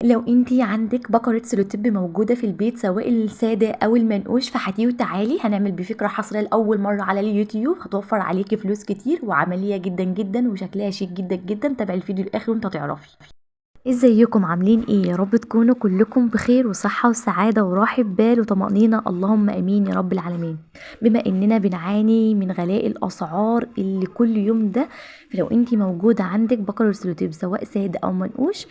لو انتي عندك بكرة سلوتيب موجودة في البيت سواء السادة او المنقوش فهاتيه وتعالي هنعمل بفكرة حصرية لأول مرة على اليوتيوب، هتوفر عليكي فلوس كتير وعملية جدا جدا وشكلها شيك جدا جدا. تابعي الفيديو للآخر وانت هتعرفي. ازيكم عاملين ايه؟ يا رب تكونوا كلكم بخير وصحة وسعادة وراحة بال وطمأنينة، اللهم امين يا رب العالمين. بما اننا بنعاني من غلاء الاسعار اللي كل يوم ده، فلو انتي موجودة عندك بكرة سلوتيب سواء سادة او منقوش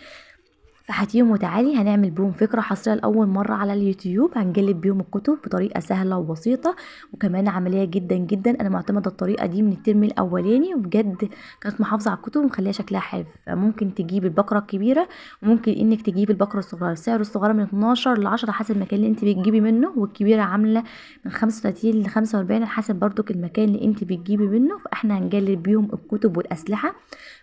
فهاتيهم وتعالي هنعمل بيهم فكرة حصرية لأول مرة على اليوتيوب. هنجلب بيهم الكتب بطريقة سهلة وبسيطة وكمان عملية جدا جدا. أنا معتمدة الطريقة دي من الترم الأولاني وبجد كانت محافظة على الكتب ومخليها شكلها حلو. فممكن تجيب البقرة الكبيرة وممكن إنك تجيب البقرة الصغيرة. سعر الصغيرة من 12 ل 10 حسب المكان اللي انت بتجيبي منه، والكبيرة عاملة من 35 ل 45 حسب برضك المكان اللي انت بتجيبي منه. فاحنا هنجلب بيهم الكتب والأسلحة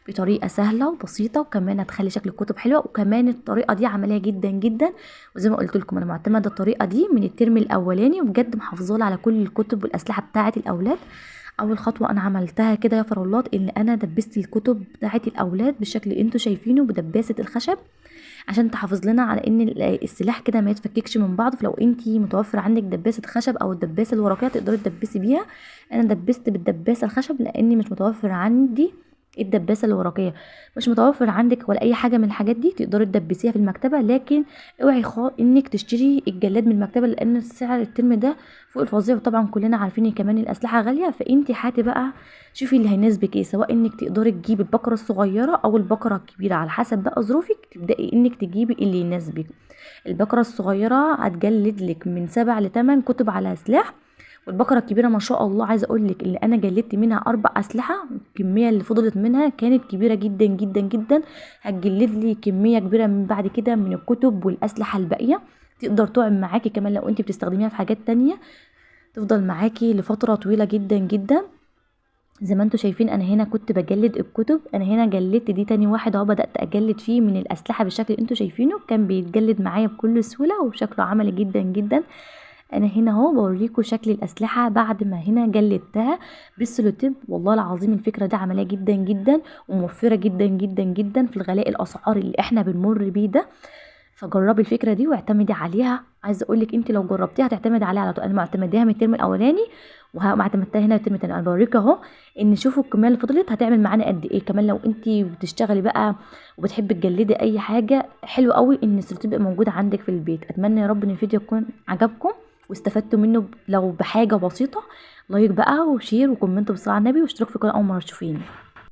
بطريقه سهله وبسيطه وكمان هتخلي شكل الكتب حلوه، وكمان الطريقه دي عمليه جدا جدا. وزي ما قلت لكم انا معتمده الطريقه دي من الترم الاولاني وبجد محافظه على كل الكتب والاسلحه بتاعه الاولاد. اول خطوه انا عملتها كده يا فرولات ان انا دبست الكتب بتاعه الاولاد بالشكل اللي انتوا شايفينه بدباسه الخشب عشان تحافظ لنا على ان السلاح كده ما يتفككش من بعض. فلو انتي متوفر عندك دباسه خشب او الدباسه الورقيه تقدري تدبسي بيها. انا دبست بالدباسه الخشب لاني مش متوفر عندي الدباسه الورقيه. مش متوفر عندك ولا اي حاجه من الحاجات دي تقدري تدبسيها في المكتبه، لكن اوعي انك تشتري الجلاد من المكتبه لان سعر الترم ده فوق الفظيع. وطبعا كلنا عارفين ان كمان الاسلحه غاليه، فانتي هاتي بقى شوفي اللي هيناسبك ايه، سواء انك تقدري تجيبي البقره الصغيره او البقره الكبيره على حسب بقى ظروفك تبداي انك تجيبي اللي يناسبك. البقره الصغيره هتجلد لك من 7 ل 8 كتب على سلاح، والبقره الكبيره ما شاء الله عايزه اقول لك اللي انا جلدت منها 4 اسلحه. الكميه اللي فضلت منها كانت كبيره جدا جدا جدا. هتجلد لي كميه كبيره من بعد كده من الكتب والاسلحه الباقيه، تقدر تقعد معاكي كمان لو انت بتستخدميها في حاجات تانية تفضل معاكي لفتره طويله جدا جدا. زي ما انتوا شايفين انا هنا كنت بجلد الكتب، انا هنا جلدت دي تاني واحد اهو بدأت اجلد فيه من الاسلحة بالشكل اللي انتوا شايفينه. كان بيتجلد معايا بكل سهولة وبشكله عملي جدا جدا. انا هنا اهو بوريكم شكل الاسلحة بعد ما هنا جلدتها بالسلوتيب. والله العظيم الفكرة دي عملية جدا جدا وموفرة جدا جدا جدا في الغلاء الاسعار اللي احنا بنمر بيه ده. فجربي الفكره دي واعتمدي عليها. عايزه اقول لك انت لو جربتيها هتعتمدي عليها على طول. انا معتمداها من الترم الاولاني ومعتمدتها هنا الترم التاني. انا بوريك اهو ان شوفوا الكميه اللي فضلت هتعمل معانا قد ايه. كمان لو انت بتشتغلي بقى وبتحبي تجلدي اي حاجه حلو قوي ان السلوت تبقى موجوده عندك في البيت. اتمنى يا رب ان الفيديو يكون عجبكم واستفدتوا منه لو بحاجه بسيطه. لايك بقى وشير وكومنت بصراحه على النبي واشتراك في القناه اول مره تشوفيني.